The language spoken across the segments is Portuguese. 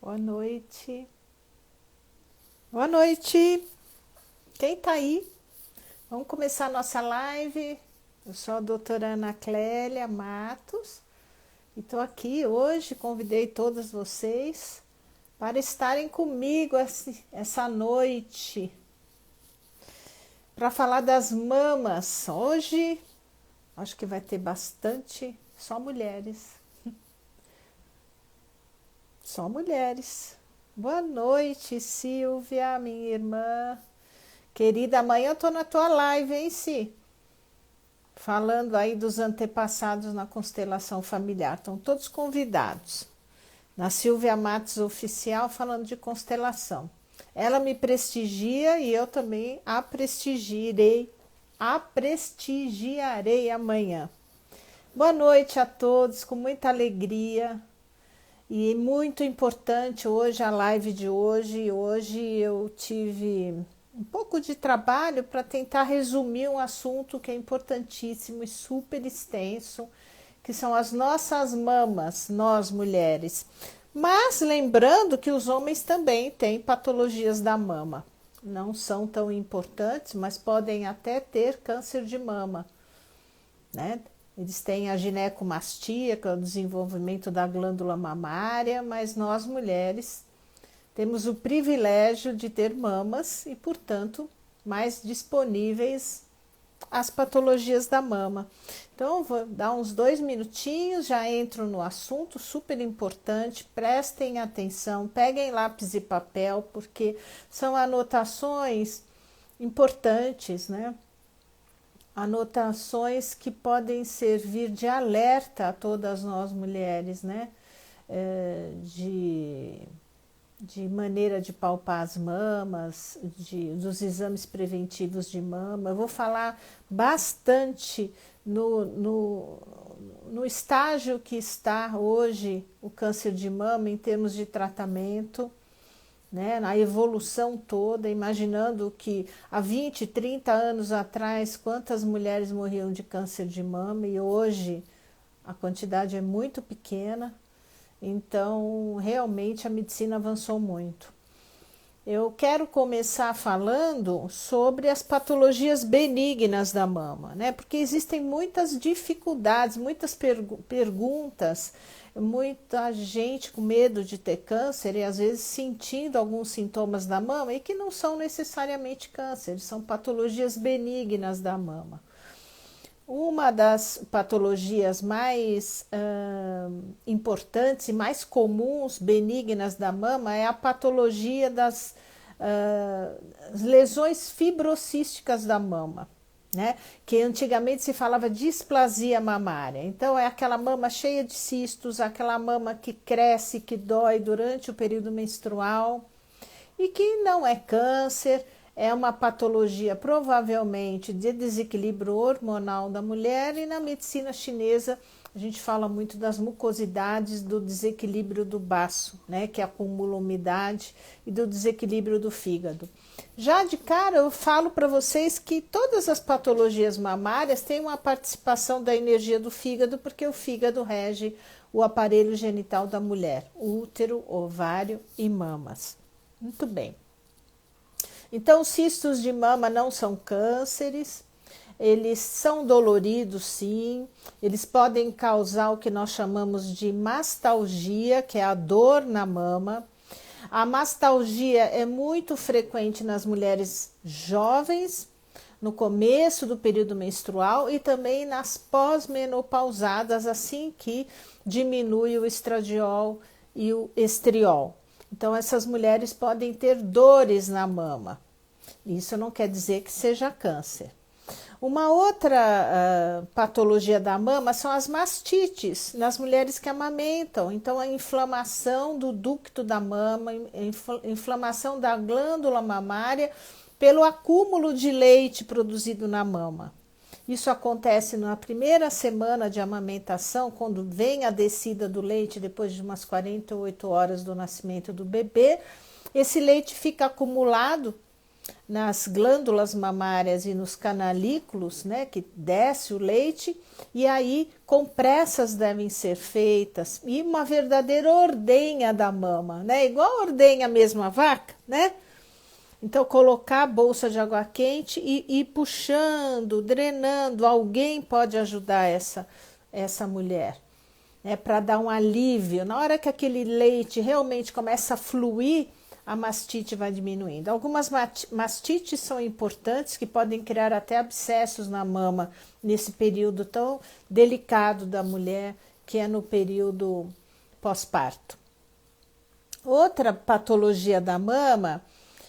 Boa noite. Boa noite. Quem tá aí? Vamos começar a nossa live. Eu sou a doutora Ana Clélia Matos e estou aqui hoje. Convidei todas vocês para estarem comigo essa noite para falar das mamas. Hoje acho que vai ter bastante só mulheres. Só mulheres. Boa noite, Silvia, minha irmã. Querida, amanhã eu tô na tua live, hein, Si? Falando aí dos antepassados na constelação familiar. Estão todos convidados. Na Silvia Matos Oficial, falando de constelação. Ela me prestigia e eu também a prestigiarei amanhã. Boa noite a todos, com muita alegria. E muito importante hoje a live de hoje. Hoje eu tive um pouco de trabalho para tentar resumir um assunto que é importantíssimo e super extenso, que são as nossas mamas, nós mulheres. Mas lembrando que os homens também têm patologias da mama. Não são tão importantes, mas podem até ter câncer de mama, né? Eles têm a ginecomastia, que é o desenvolvimento da glândula mamária, mas nós mulheres temos o privilégio de ter mamas e, portanto, mais disponíveis as patologias da mama. Então, vou dar uns 2 minutinhos, já entro no assunto super importante. Prestem atenção, peguem lápis e papel, porque são anotações importantes, né? Anotações que podem servir de alerta a todas nós mulheres, né? De maneira de palpar as mamas, dos exames preventivos de mama. Eu vou falar bastante no estágio que está hoje o câncer de mama em termos de tratamento, né, na evolução toda, imaginando que há 20, 30 anos atrás, quantas mulheres morriam de câncer de mama e hoje a quantidade é muito pequena, então realmente a medicina avançou muito. Eu quero começar falando sobre as patologias benignas da mama, né? Porque existem muitas dificuldades, muitas perguntas, muita gente com medo de ter câncer e às vezes sentindo alguns sintomas da mama e que não são necessariamente câncer, são patologias benignas da mama. Uma das patologias mais importantes e mais comuns, benignas da mama, é a patologia das lesões fibrocísticas da mama, né? Que antigamente se falava displasia mamária. Então, é aquela mama cheia de cistos, aquela mama que cresce, que dói durante o período menstrual e que não é câncer. É uma patologia provavelmente de desequilíbrio hormonal da mulher e na medicina chinesa a gente fala muito das mucosidades, do desequilíbrio do baço, né, que acumula umidade, e do desequilíbrio do fígado. Já de cara eu falo para vocês que todas as patologias mamárias têm uma participação da energia do fígado, porque o fígado rege o aparelho genital da mulher, útero, ovário e mamas. Muito bem. Então, cistos de mama não são cânceres, eles são doloridos sim, eles podem causar o que nós chamamos de mastalgia, que é a dor na mama. A mastalgia é muito frequente nas mulheres jovens, no começo do período menstrual e também nas pós-menopausadas, assim que diminui o estradiol e o estriol. Então, essas mulheres podem ter dores na mama. Isso não quer dizer que seja câncer. Uma outra patologia da mama são as mastites nas mulheres que amamentam. Então, a inflamação do ducto da mama, inflamação da glândula mamária pelo acúmulo de leite produzido na mama. Isso acontece na primeira semana de amamentação, quando vem a descida do leite depois de umas 48 horas do nascimento do bebê. Esse leite fica acumulado nas glândulas mamárias e nos canalículos, né, que desce o leite, e aí compressas devem ser feitas e uma verdadeira ordenha da mama, né, igual ordenha mesmo a vaca, né? Então colocar a bolsa de água quente e ir puxando, drenando, alguém pode ajudar essa mulher, né, para dar um alívio. Na hora que aquele leite realmente começa a fluir, a mastite vai diminuindo. Algumas mastites são importantes, que podem criar até abscessos na mama nesse período tão delicado da mulher, que é no período pós-parto. Outra patologia da mama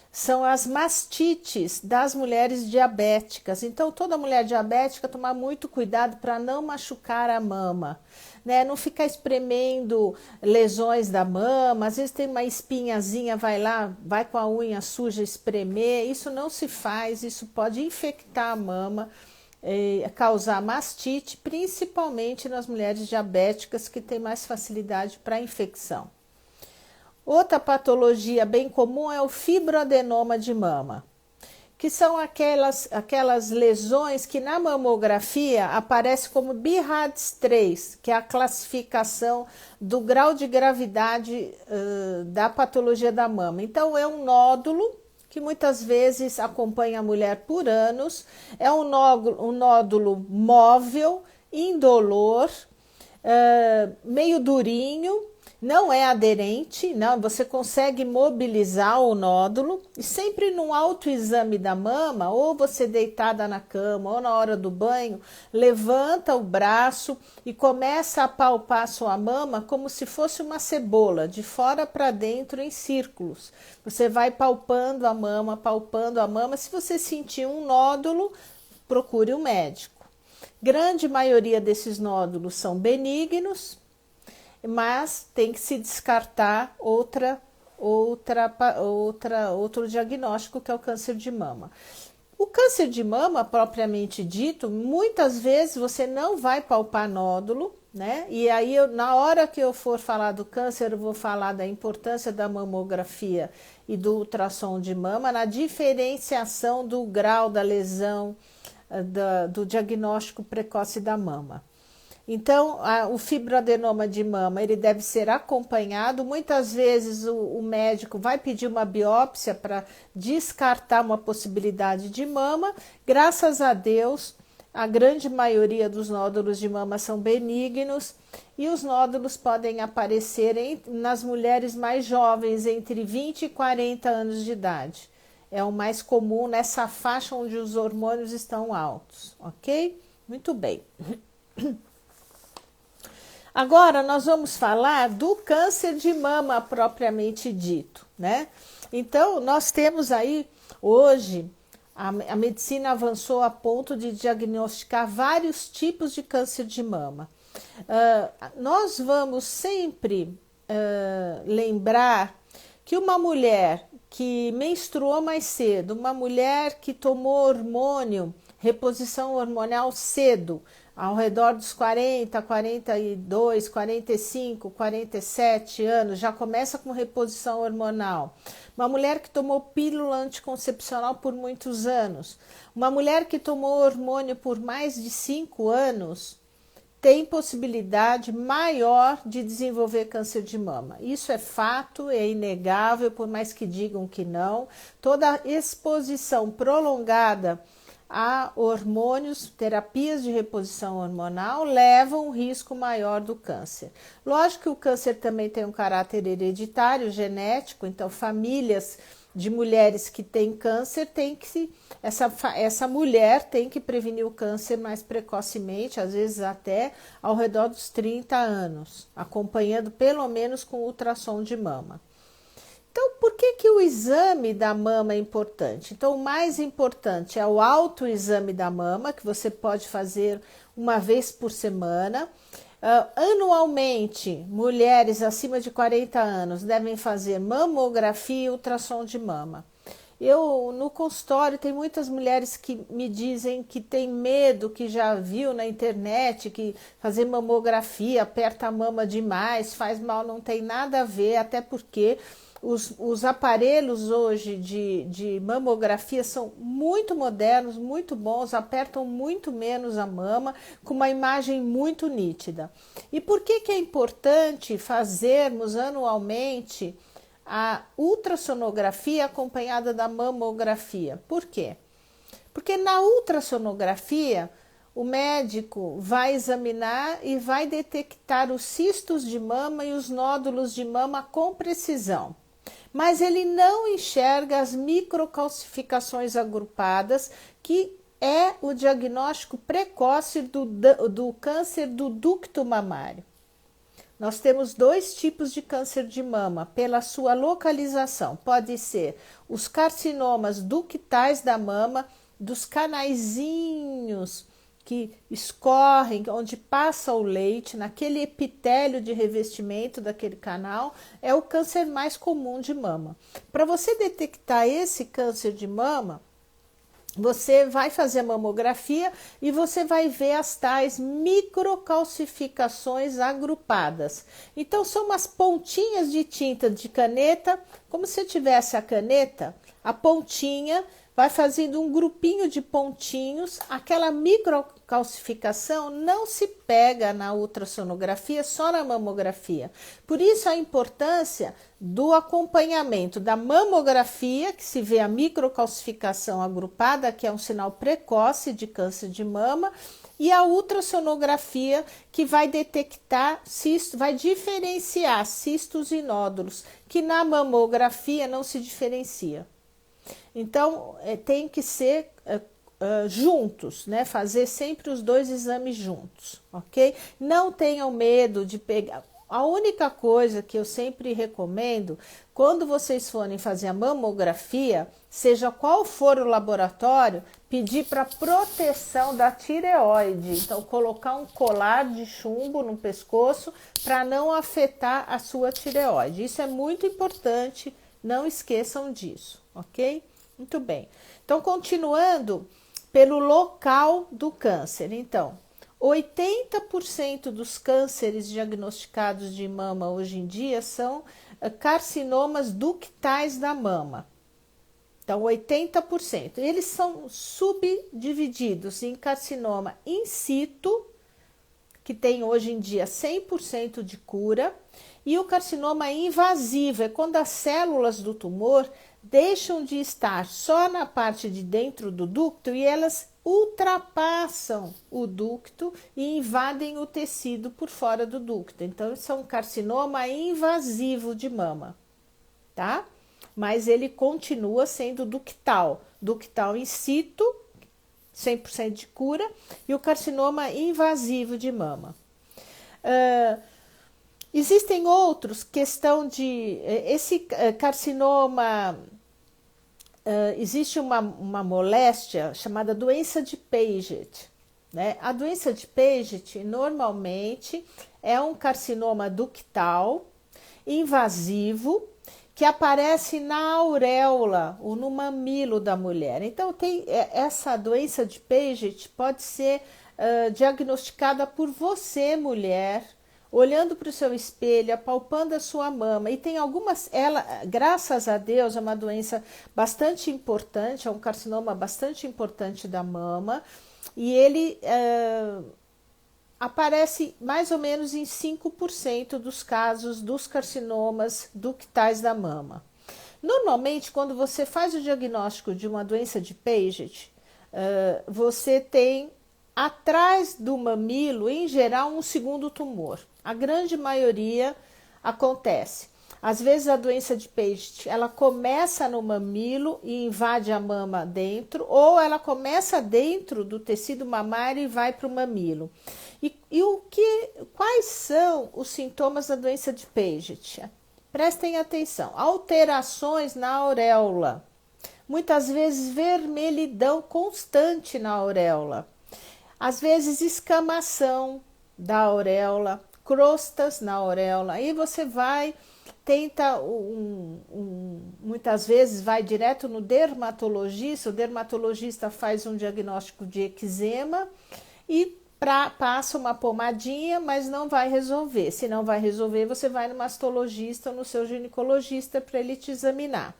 são as mastites das mulheres diabéticas. Então, toda mulher diabética tomar muito cuidado para não machucar a mama, né? Não ficar espremendo lesões da mama. Às vezes tem uma espinhazinha, vai lá, vai com a unha suja espremer. Isso não se faz, isso pode infectar a mama, causar mastite, principalmente nas mulheres diabéticas que têm mais facilidade para infecção. Outra patologia bem comum é o fibroadenoma de mama, que são aquelas lesões que na mamografia aparece como BIRADS 3, que é a classificação do grau de gravidade da patologia da mama. Então é um nódulo que muitas vezes acompanha a mulher por anos, é um nódulo móvel, indolor, meio durinho, não é aderente, não, você consegue mobilizar o nódulo e sempre num autoexame da mama, ou você deitada na cama ou na hora do banho, levanta o braço e começa a palpar sua mama como se fosse uma cebola, de fora para dentro em círculos. Você vai palpando a mama, palpando a mama. Se você sentir um nódulo, procure um médico. Grande maioria desses nódulos são benignos, mas tem que se descartar outro diagnóstico, que é o câncer de mama. O câncer de mama, propriamente dito, muitas vezes você não vai palpar nódulo, né? E aí, na hora que eu for falar do câncer, eu vou falar da importância da mamografia e do ultrassom de mama, na diferenciação do grau da lesão, do diagnóstico precoce da mama. Então, o fibroadenoma de mama, ele deve ser acompanhado. Muitas vezes o médico vai pedir uma biópsia para descartar uma possibilidade de mama. Graças a Deus, a grande maioria dos nódulos de mama são benignos e os nódulos podem aparecer nas mulheres mais jovens, entre 20 e 40 anos de idade. É o mais comum nessa faixa onde os hormônios estão altos, ok? Muito bem. Agora nós vamos falar do câncer de mama propriamente dito, né? Então, nós temos aí hoje, a medicina avançou a ponto de diagnosticar vários tipos de câncer de mama. Nós vamos sempre lembrar que uma mulher que menstruou mais cedo, uma mulher que tomou hormônio, reposição hormonal cedo, ao redor dos 40, 42, 45, 47 anos, já começa com reposição hormonal. Uma mulher que tomou pílula anticoncepcional por muitos anos, uma mulher que tomou hormônio por mais de 5 anos, tem possibilidade maior de desenvolver câncer de mama. Isso é fato, é inegável, por mais que digam que não. Toda exposição prolongada a hormônios, terapias de reposição hormonal, levam um risco maior do câncer. Lógico que o câncer também tem um caráter hereditário, genético, então famílias de mulheres que têm câncer, essa mulher tem que prevenir o câncer mais precocemente, às vezes até ao redor dos 30 anos, acompanhando pelo menos com ultrassom de mama. Então, por que o exame da mama é importante? Então, o mais importante é o autoexame da mama, que você pode fazer uma vez por semana. Anualmente, mulheres acima de 40 anos devem fazer mamografia e ultrassom de mama. No consultório, tem muitas mulheres que me dizem que tem medo, que já viu na internet que fazer mamografia aperta a mama demais, faz mal, não tem nada a ver, até porque Os aparelhos hoje de mamografia são muito modernos, muito bons, apertam muito menos a mama, com uma imagem muito nítida. E por que é importante fazermos anualmente a ultrassonografia acompanhada da mamografia? Por quê? Porque na ultrassonografia, o médico vai examinar e vai detectar os cistos de mama e os nódulos de mama com precisão. Mas ele não enxerga as microcalcificações agrupadas, que é o diagnóstico precoce do câncer do ducto mamário. Nós temos 2 tipos de câncer de mama, pela sua localização. Pode ser os carcinomas ductais da mama, dos canaizinhos que escorrem, onde passa o leite, naquele epitélio de revestimento daquele canal, é o câncer mais comum de mama. Para você detectar esse câncer de mama, você vai fazer a mamografia e você vai ver as tais microcalcificações agrupadas. Então, são umas pontinhas de tinta de caneta, como se tivesse a caneta, a pontinha vai fazendo um grupinho de pontinhos. Aquela microcalcificação não se pega na ultrassonografia, só na mamografia. Por isso a importância do acompanhamento da mamografia, que se vê a microcalcificação agrupada, que é um sinal precoce de câncer de mama, e a ultrassonografia, que vai detectar cistos, vai diferenciar cistos e nódulos, que na mamografia não se diferencia. Então, tem que ser juntos, né? Fazer sempre os 2 exames juntos, ok? Não tenham medo de pegar. A única coisa que eu sempre recomendo, quando vocês forem fazer a mamografia, seja qual for o laboratório, pedir para proteção da tireoide. Então, colocar um colar de chumbo no pescoço para não afetar a sua tireoide. Isso é muito importante, não esqueçam disso, ok? Muito bem. Então, continuando pelo local do câncer. Então, 80% dos cânceres diagnosticados de mama hoje em dia são carcinomas ductais da mama. Então, 80%. Eles são subdivididos em carcinoma in situ, que tem hoje em dia 100% de cura, e o carcinoma invasivo, é quando as células do tumor deixam de estar só na parte de dentro do ducto e elas ultrapassam o ducto e invadem o tecido por fora do ducto. Então, isso é um carcinoma invasivo de mama, tá? Mas ele continua sendo ductal in situ, 100% de cura, e o carcinoma invasivo de mama. Existem outros, questão de... Esse carcinoma... existe uma moléstia chamada doença de Paget, né? A doença de Paget, normalmente, é um carcinoma ductal, invasivo, que aparece na auréola ou no mamilo da mulher. Então, essa doença de Paget pode ser diagnosticada por você, mulher, olhando para o seu espelho, apalpando a sua mama. E tem algumas, graças a Deus, é uma doença bastante importante, é um carcinoma bastante importante da mama, e ele aparece mais ou menos em 5% dos casos dos carcinomas ductais da mama. Normalmente, quando você faz o diagnóstico de uma doença de Paget, você tem atrás do mamilo, em geral, um segundo tumor. A grande maioria acontece. Às vezes a doença de Paget, ela começa no mamilo e invade a mama dentro, ou ela começa dentro do tecido mamário e vai para o mamilo. Quais são os sintomas da doença de Paget? Prestem atenção. Alterações na auréola. Muitas vezes vermelhidão constante na auréola. Às vezes escamação da auréola, crostas na auréola. Aí você tenta, muitas vezes vai direto no dermatologista, o dermatologista faz um diagnóstico de eczema e passa uma pomadinha, mas não vai resolver. Se não vai resolver, você vai no mastologista ou no seu ginecologista para ele te examinar.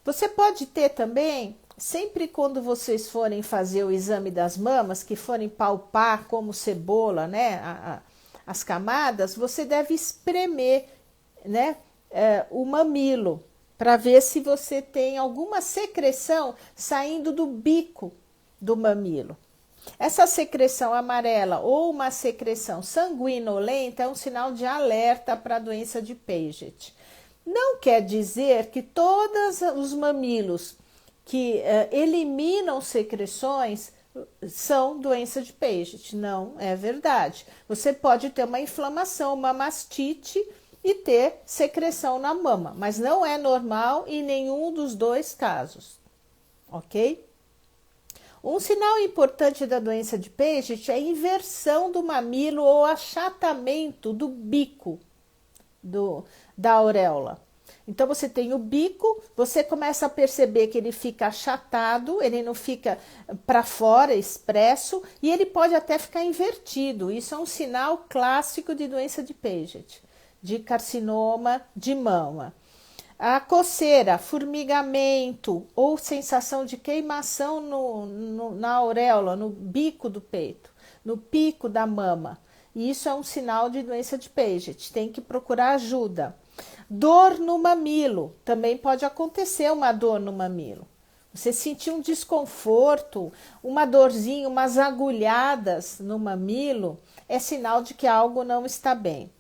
Você pode ter também, sempre quando vocês forem fazer o exame das mamas, que forem palpar como cebola, né, as camadas, você deve espremer, né, o mamilo, para ver se você tem alguma secreção saindo do bico do mamilo. Essa secreção amarela ou uma secreção sanguinolenta é um sinal de alerta para a doença de Paget. Não quer dizer que todos os mamilos que eliminam secreções são doença de Paget. Não é verdade. Você pode ter uma inflamação, uma mastite e ter secreção na mama, mas não é normal em nenhum dos dois casos, ok? Um sinal importante da doença de Paget é a inversão do mamilo ou achatamento do bico da auréola. Então você tem o bico, você começa a perceber que ele fica achatado, ele não fica para fora, expresso, e ele pode até ficar invertido. Isso é um sinal clássico de doença de Paget, de carcinoma de mama. A coceira, formigamento ou sensação de queimação na auréola, no bico do peito, no pico da mama. Isso é um sinal de doença de Paget, tem que procurar ajuda. Dor no mamilo, também pode acontecer uma dor no mamilo. Você sentir um desconforto, uma dorzinha, umas agulhadas no mamilo, é sinal de que algo não está bem.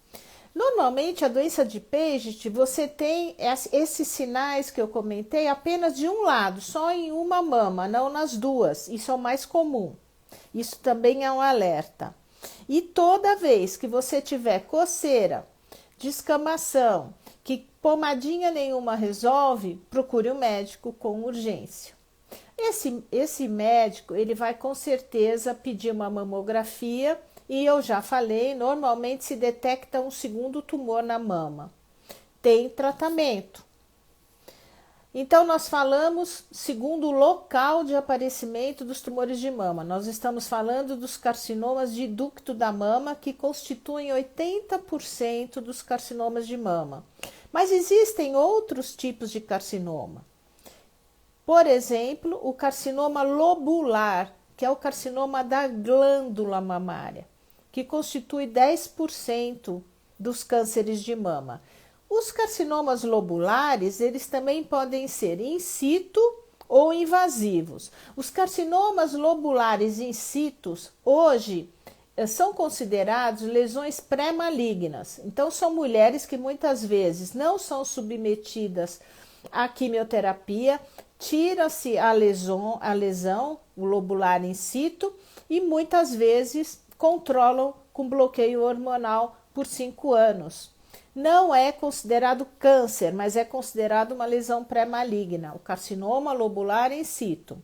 Normalmente, a doença de Paget, você tem esses sinais que eu comentei apenas de um lado, só em uma mama, não nas duas. Isso é o mais comum. Isso também é um alerta. E toda vez que você tiver coceira, descamação, que pomadinha nenhuma resolve, procure um médico com urgência. Esse médico, ele vai com certeza pedir uma mamografia. E eu já falei, normalmente se detecta um segundo tumor na mama. Tem tratamento. Então, nós falamos segundo o local de aparecimento dos tumores de mama. Nós estamos falando dos carcinomas de ducto da mama, que constituem 80% dos carcinomas de mama. Mas existem outros tipos de carcinoma. Por exemplo, o carcinoma lobular, que é o carcinoma da glândula mamária, que constitui 10% dos cânceres de mama. Os carcinomas lobulares, eles também podem ser in situ ou invasivos. Os carcinomas lobulares in situ, hoje, são considerados lesões pré-malignas. Então, são mulheres que muitas vezes não são submetidas à quimioterapia, tira-se a lesão, o lobular in situ, e muitas vezes controlam com bloqueio hormonal por 5 anos. Não é considerado câncer, mas é considerado uma lesão pré-maligna, o carcinoma lobular in situ.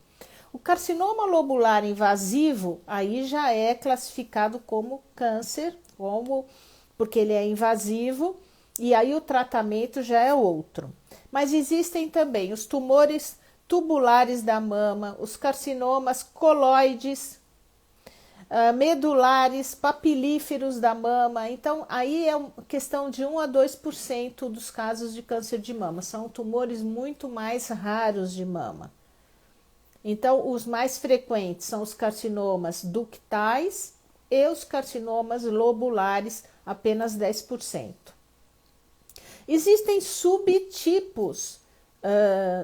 O carcinoma lobular invasivo, aí já é classificado como câncer, porque ele é invasivo, e aí o tratamento já é outro. Mas existem também os tumores tubulares da mama, os carcinomas coloides, medulares, papilíferos da mama. Então, aí é questão de 1 a 2% dos casos de câncer de mama. São tumores muito mais raros de mama. Então, os mais frequentes são os carcinomas ductais e os carcinomas lobulares, apenas 10%. Existem subtipos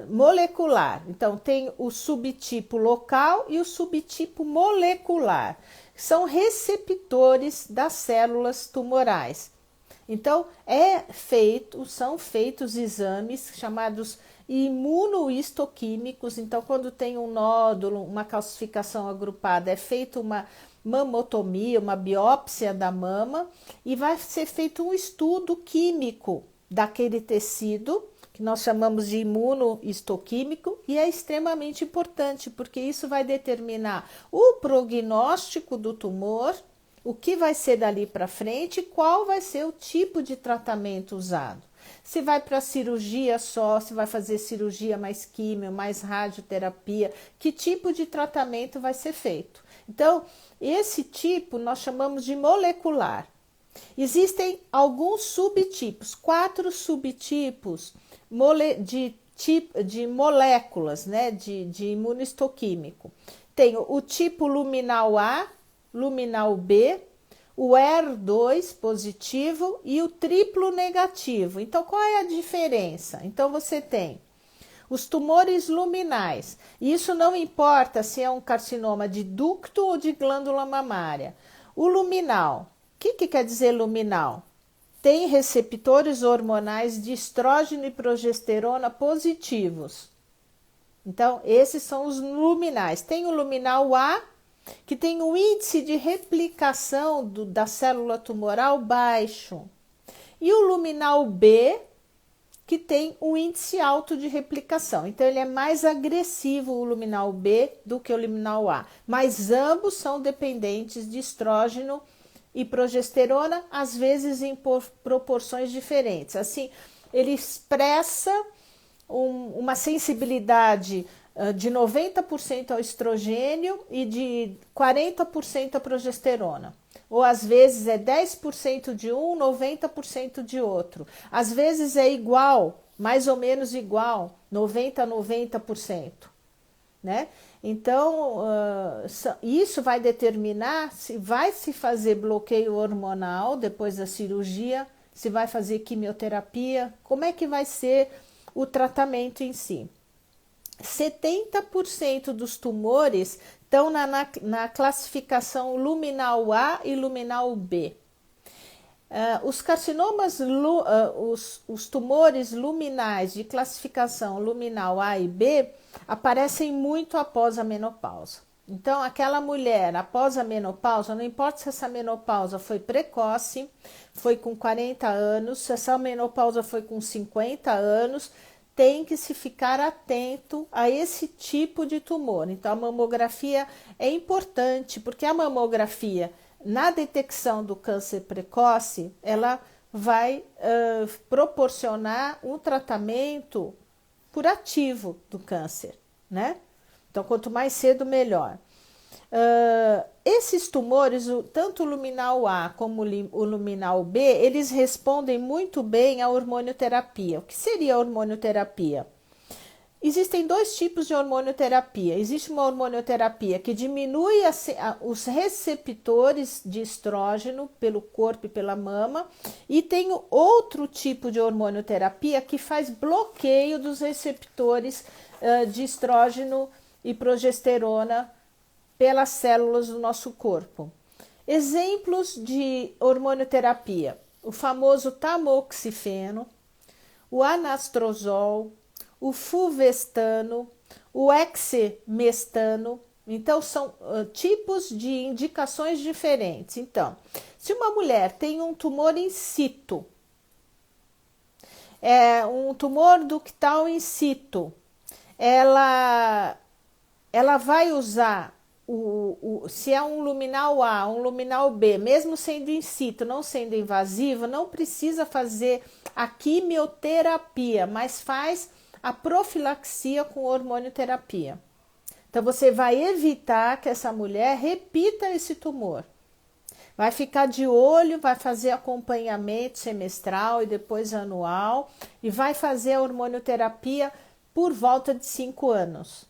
molecular. Então, tem o subtipo local e o subtipo molecular. São receptores das células tumorais. Então, são feitos exames chamados imunohistoquímicos. Então, quando tem um nódulo, uma calcificação agrupada, é feita uma mamotomia, uma biópsia da mama, e vai ser feito um estudo químico daquele tecido, que nós chamamos de imunohistoquímico, e é extremamente importante, porque isso vai determinar o prognóstico do tumor, o que vai ser dali para frente, qual vai ser o tipo de tratamento usado. Se vai para cirurgia só, se vai fazer cirurgia mais químio, mais radioterapia, que tipo de tratamento vai ser feito. Então, esse tipo nós chamamos de molecular. Existem alguns subtipos, 4 subtipos de moléculas, né, de imunohistoquímico. Tem o tipo luminal A, luminal B, o ER2 positivo e o triplo negativo. Então, qual é a diferença? Então, você tem os tumores luminais. Isso não importa se é um carcinoma de ducto ou de glândula mamária. O luminal, o que quer dizer luminal? Tem receptores hormonais de estrógeno e progesterona positivos. Então, esses são os luminais. Tem o luminal A, que tem um índice de replicação da célula tumoral baixo. E o luminal B, que tem um índice alto de replicação. Então, ele é mais agressivo, o luminal B, do que o luminal A. Mas ambos são dependentes de estrógeno e progesterona, às vezes em proporções diferentes. Assim, ele expressa uma sensibilidade de 90% ao estrogênio e de 40% à progesterona. Ou às vezes é 10% de um, 90% de outro. Às vezes é igual, mais ou menos igual, 90% a 90%. Né? Então, isso vai determinar se vai se fazer bloqueio hormonal depois da cirurgia, se vai fazer quimioterapia, como é que vai ser o tratamento em si. 70% dos tumores estão na classificação luminal A e luminal B. Os carcinomas, os tumores luminais de classificação luminal A e B aparecem muito após a menopausa. Então, aquela mulher após a menopausa, não importa se essa menopausa foi precoce, foi com 40 anos, se essa menopausa foi com 50 anos, tem que se ficar atento a esse tipo de tumor. Então, a mamografia é importante, porque a mamografia, na detecção do câncer precoce, ela vai proporcionar um tratamento curativo do câncer, né? Então, quanto mais cedo, melhor. Esses tumores, tanto o luminal A como o luminal B, eles respondem muito bem à hormonioterapia. O que seria a hormonioterapia? Existem 2 tipos de hormonioterapia. Existe uma hormonioterapia que diminui os receptores de estrógeno pelo corpo e pela mama, e tem outro tipo de hormonioterapia que faz bloqueio dos receptores de estrógeno e progesterona pelas células do nosso corpo. Exemplos de hormonioterapia: o famoso tamoxifeno, o anastrozol, o fulvestano, o exemestano. Então, são tipos de indicações diferentes. Então, se uma mulher tem um tumor in situ, um tumor ductal in situ, ela vai usar se é um luminal A, um luminal B, mesmo sendo in situ, não sendo invasivo, não precisa fazer a quimioterapia, mas faz a profilaxia com hormonioterapia. Então, você vai evitar que essa mulher repita esse tumor. Vai ficar de olho, vai fazer acompanhamento semestral e depois anual, e vai fazer a hormonioterapia por volta de 5 anos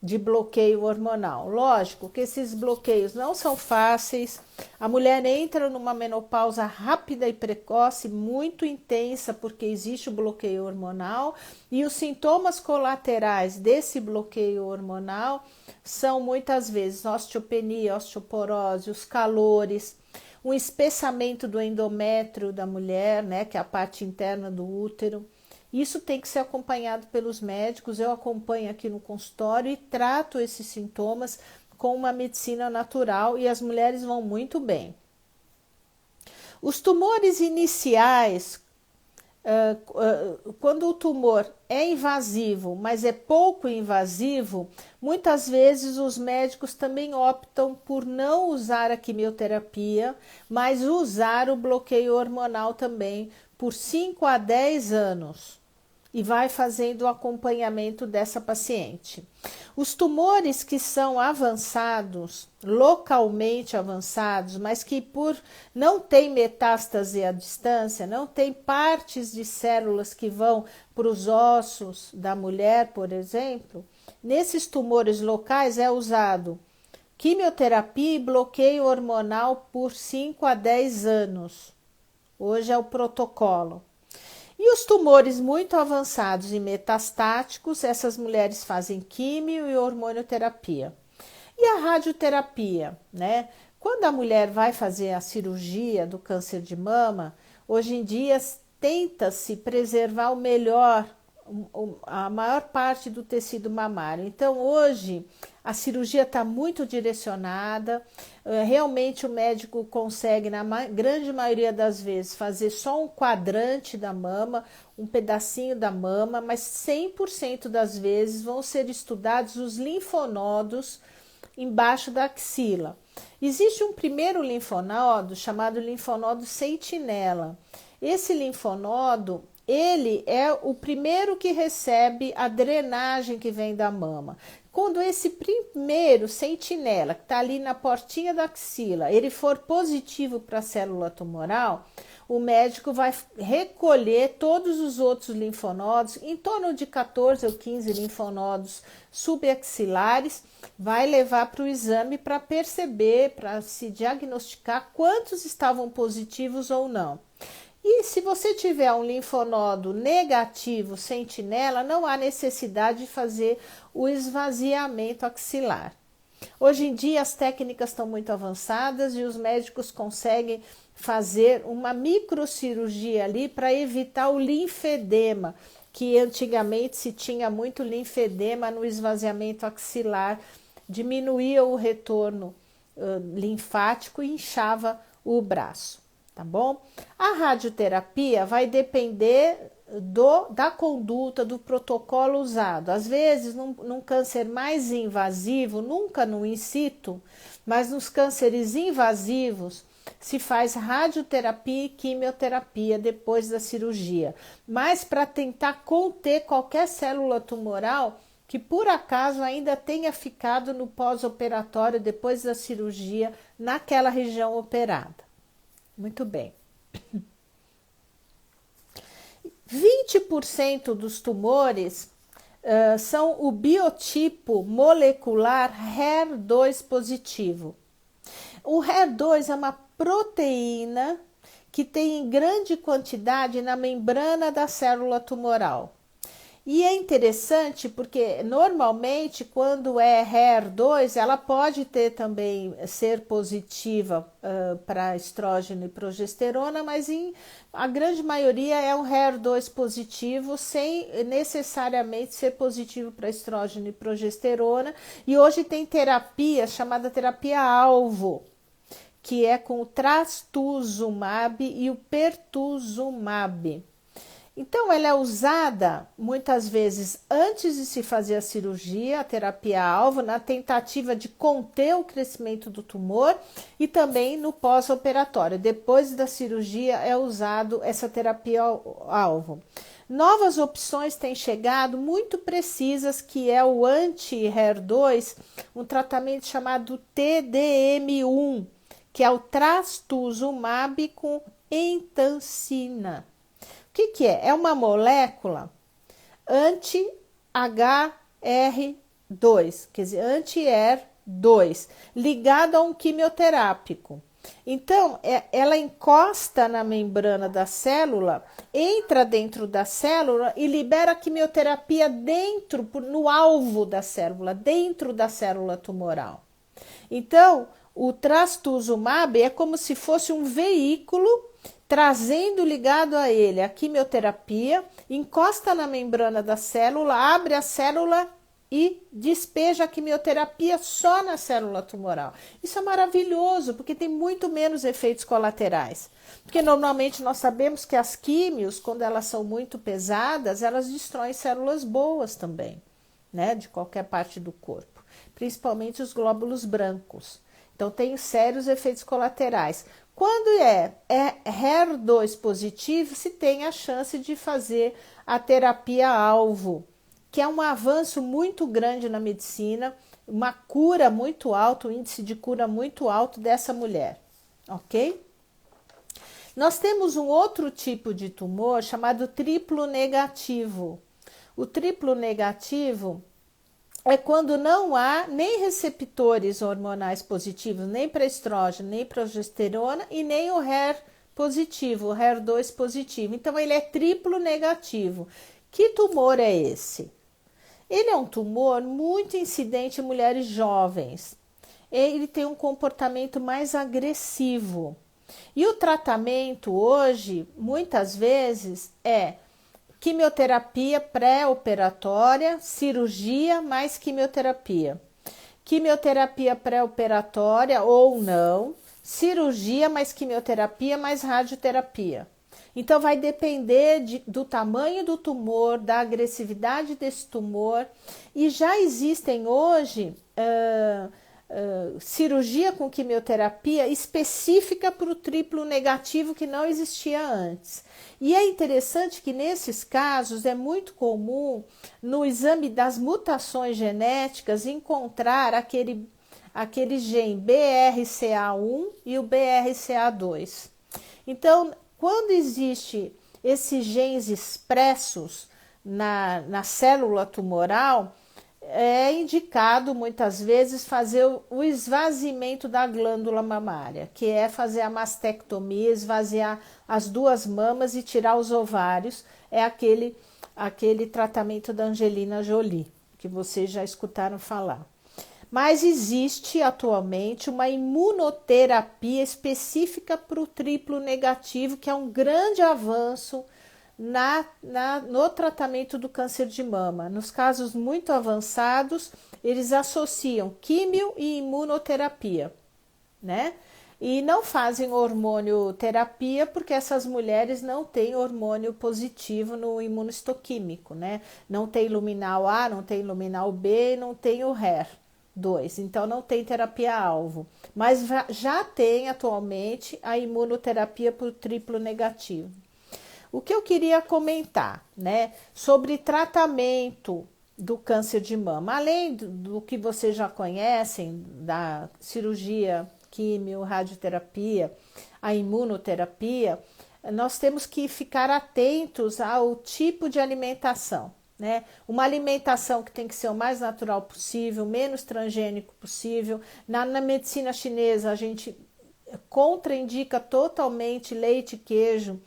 de bloqueio hormonal. Lógico que esses bloqueios não são fáceis, a mulher entra numa menopausa rápida e precoce, muito intensa, porque existe o bloqueio hormonal, e os sintomas colaterais desse bloqueio hormonal são muitas vezes osteopenia, osteoporose, os calores, um espessamento do endométrio da mulher, né, que é a parte interna do útero. Isso tem que ser acompanhado pelos médicos. Eu acompanho aqui no consultório e trato esses sintomas com uma medicina natural, e as mulheres vão muito bem. Os tumores iniciais, quando o tumor é invasivo, mas é pouco invasivo, muitas vezes os médicos também optam por não usar a quimioterapia, mas usar o bloqueio hormonal também por 5 a 10 anos. e vai fazendo o acompanhamento dessa paciente. Os tumores que são avançados, localmente avançados, mas que por não tem metástase à distância, não tem partes de células que vão para os ossos da mulher, por exemplo, nesses tumores locais é usado quimioterapia e bloqueio hormonal por 5 a 10 anos. Hoje é o protocolo. E os tumores muito avançados e metastáticos, essas mulheres fazem químio e hormonioterapia. E a radioterapia, né? Quando a mulher vai fazer a cirurgia do câncer de mama, hoje em dia tenta-se preservar o melhor, a maior parte do tecido mamário. Então, hoje, a cirurgia está muito direcionada, realmente o médico consegue, na grande maioria das vezes, fazer só um quadrante da mama, um pedacinho da mama, mas 100% das vezes vão ser estudados os linfonodos embaixo da axila. Existe um primeiro linfonodo chamado linfonodo sentinela. Esse linfonodo, ele é o primeiro que recebe a drenagem que vem da mama. Quando esse primeiro sentinela, que está ali na portinha da axila, ele for positivo para a célula tumoral, o médico vai recolher todos os outros linfonodos, em torno de 14 ou 15 linfonodos subaxilares, vai levar para o exame para perceber, para se diagnosticar quantos estavam positivos ou não. E se você tiver um linfonodo negativo, sentinela, não há necessidade de fazer o esvaziamento axilar. Hoje em dia as técnicas estão muito avançadas e os médicos conseguem fazer uma microcirurgia ali para evitar o linfedema, que antigamente se tinha muito linfedema no esvaziamento axilar, diminuía o retorno linfático e inchava o braço. Tá bom? A radioterapia vai depender da conduta, do protocolo usado. Às vezes, num câncer mais invasivo, nunca no in situ, mas nos cânceres invasivos, se faz radioterapia e quimioterapia depois da cirurgia. Mas para tentar conter qualquer célula tumoral que por acaso ainda tenha ficado no pós-operatório depois da cirurgia naquela região operada. Muito bem. 20% dos tumores são o biotipo molecular HER2 positivo. O HER2 é uma proteína que tem em grande quantidade na membrana da célula tumoral. E é interessante porque normalmente quando é HER2 ela pode ter também ser positiva para estrógeno e progesterona, mas a grande maioria é um HER2 positivo sem necessariamente ser positivo para estrógeno e progesterona. E hoje tem terapia chamada terapia-alvo, que é com o trastuzumab e o pertuzumab. Então, ela é usada muitas vezes antes de se fazer a cirurgia, a terapia-alvo, na tentativa de conter o crescimento do tumor e também no pós-operatório. Depois da cirurgia é usado essa terapia-alvo. Novas opções têm chegado muito precisas, que é o anti-HER2, um tratamento chamado TDM1, que é o trastuzumab com entancina. O que é? É uma molécula anti-HR2, quer dizer, anti-HER2, ligada a um quimioterápico. Então, ela encosta na membrana da célula, entra dentro da célula e libera a quimioterapia no alvo da célula, dentro da célula tumoral. Então, o trastuzumab é como se fosse um veículo trazendo ligado a ele a quimioterapia, encosta na membrana da célula, abre a célula e despeja a quimioterapia só na célula tumoral. Isso é maravilhoso, porque tem muito menos efeitos colaterais. Porque normalmente nós sabemos que as químios, quando elas são muito pesadas, elas destroem células boas também, né, de qualquer parte do corpo, principalmente os glóbulos brancos. Então, tem sérios efeitos colaterais. Quando é HER2 positivo, se tem a chance de fazer a terapia-alvo, que é um avanço muito grande na medicina, uma cura muito alta, um índice de cura muito alto dessa mulher, ok? Nós temos um outro tipo de tumor chamado triplo negativo. O triplo negativo é quando não há nem receptores hormonais positivos, nem para estrógeno, nem progesterona e nem o HER positivo, o HER2 positivo. Então, ele é triplo negativo. Que tumor é esse? Ele é um tumor muito incidente em mulheres jovens. Ele tem um comportamento mais agressivo. E o tratamento hoje, muitas vezes, é quimioterapia pré-operatória, cirurgia mais quimioterapia. Quimioterapia pré-operatória ou não, cirurgia mais quimioterapia mais radioterapia. Então, vai depender do tamanho do tumor, da agressividade desse tumor. E já existem hoje cirurgia com quimioterapia específica para o triplo negativo que não existia antes. E é interessante que nesses casos é muito comum no exame das mutações genéticas encontrar aquele gene BRCA1 e o BRCA2. Então, quando existe esses genes expressos na célula tumoral, é indicado muitas vezes fazer o esvaziamento da glândula mamária, que é fazer a mastectomia, esvaziar as duas mamas e tirar os ovários. É aquele tratamento da Angelina Jolie, que vocês já escutaram falar. Mas existe atualmente uma imunoterapia específica para o triplo negativo, que é um grande avanço no tratamento do câncer de mama. Nos casos muito avançados, eles associam químio e imunoterapia, né? E não fazem hormonioterapia porque essas mulheres não têm hormônio positivo no imunohistoquímico, né? Não tem luminal A, não tem luminal B, não tem o HER2, então não tem terapia-alvo. Mas já tem atualmente a imunoterapia por triplo negativo. O que eu queria comentar, né, sobre tratamento do câncer de mama, além do que vocês já conhecem, da cirurgia, químio, radioterapia, a imunoterapia, nós temos que ficar atentos ao tipo de alimentação, né? Uma alimentação que tem que ser o mais natural possível, menos transgênico possível. Na medicina chinesa, a gente contraindica totalmente leite, queijo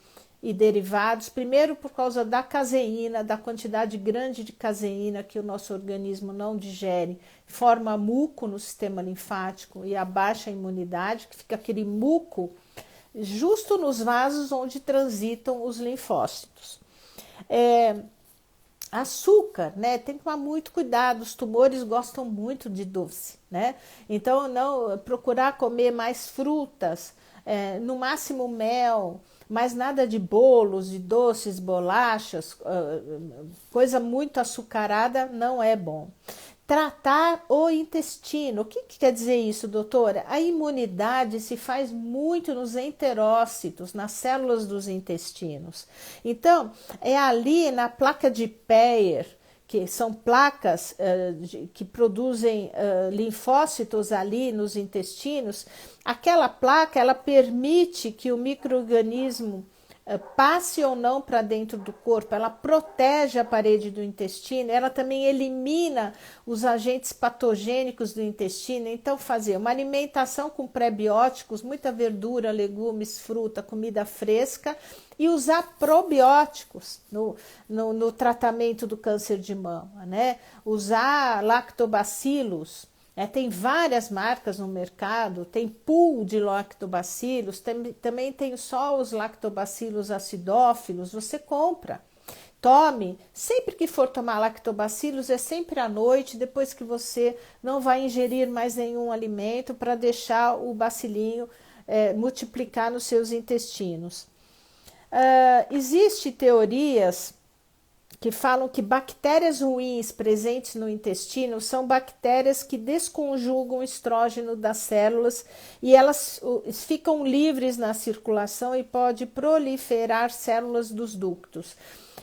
e derivados, primeiro por causa da caseína, da quantidade grande de caseína que o nosso organismo não digere, forma muco no sistema linfático e abaixa a imunidade, que fica aquele muco justo nos vasos onde transitam os linfócitos. Açúcar, né? Tem que tomar muito cuidado, os tumores gostam muito de doce, né? Então, não procurar comer mais frutas, no máximo mel, mas nada de bolos, de doces, bolachas, coisa muito açucarada não é bom. Tratar o intestino. O que quer dizer isso, doutora? A imunidade se faz muito nos enterócitos, nas células dos intestinos. Então, é ali na placa de Peyer, que são placas que produzem linfócitos ali nos intestinos. Aquela placa, ela permite que o micro-organismo passe ou não para dentro do corpo, ela protege a parede do intestino, ela também elimina os agentes patogênicos do intestino. Então, fazer uma alimentação com prebióticos, muita verdura, legumes, fruta, comida fresca, e usar probióticos no tratamento do câncer de mama, né? Usar lactobacilos. Tem várias marcas no mercado, tem pool de lactobacilos, também tem só os lactobacilos acidófilos, você compra. Tome, sempre que for tomar lactobacilos, é sempre à noite, depois que você não vai ingerir mais nenhum alimento, para deixar o bacilinho multiplicar nos seus intestinos. Existem teorias que falam que bactérias ruins presentes no intestino são bactérias que desconjugam o estrógeno das células e elas ficam livres na circulação e pode proliferar células dos ductos.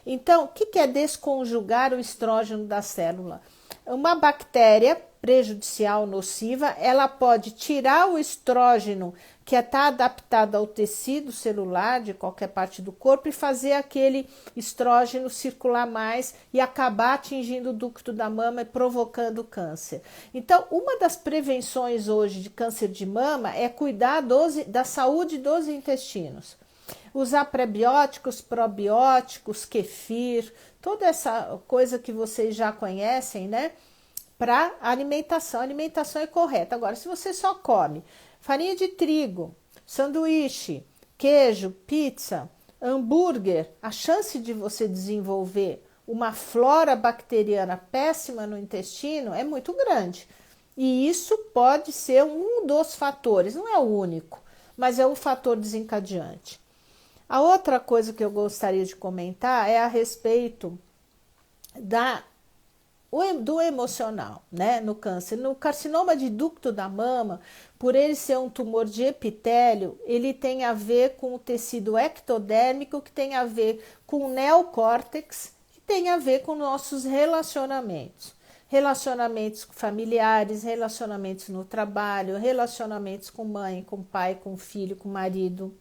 Então, o que é desconjugar o estrógeno da célula? Uma bactéria prejudicial, nociva, ela pode tirar o estrógeno que está adaptado ao tecido celular de qualquer parte do corpo e fazer aquele estrógeno circular mais e acabar atingindo o ducto da mama e provocando câncer. Então, uma das prevenções hoje de câncer de mama é cuidar da saúde dos intestinos. Usar prebióticos, probióticos, kefir, toda essa coisa que vocês já conhecem, né? Para alimentação. A alimentação é correta. Agora, se você só come farinha de trigo, sanduíche, queijo, pizza, hambúrguer, a chance de você desenvolver uma flora bacteriana péssima no intestino é muito grande. E isso pode ser um dos fatores, não é o único, mas é o fator desencadeante. A outra coisa que eu gostaria de comentar é a respeito do emocional, né, no câncer. No carcinoma de ducto da mama, por ele ser um tumor de epitélio, ele tem a ver com o tecido ectodérmico, que tem a ver com o neocórtex, que tem a ver com nossos relacionamentos. Relacionamentos familiares, relacionamentos no trabalho, relacionamentos com mãe, com pai, com filho, com marido.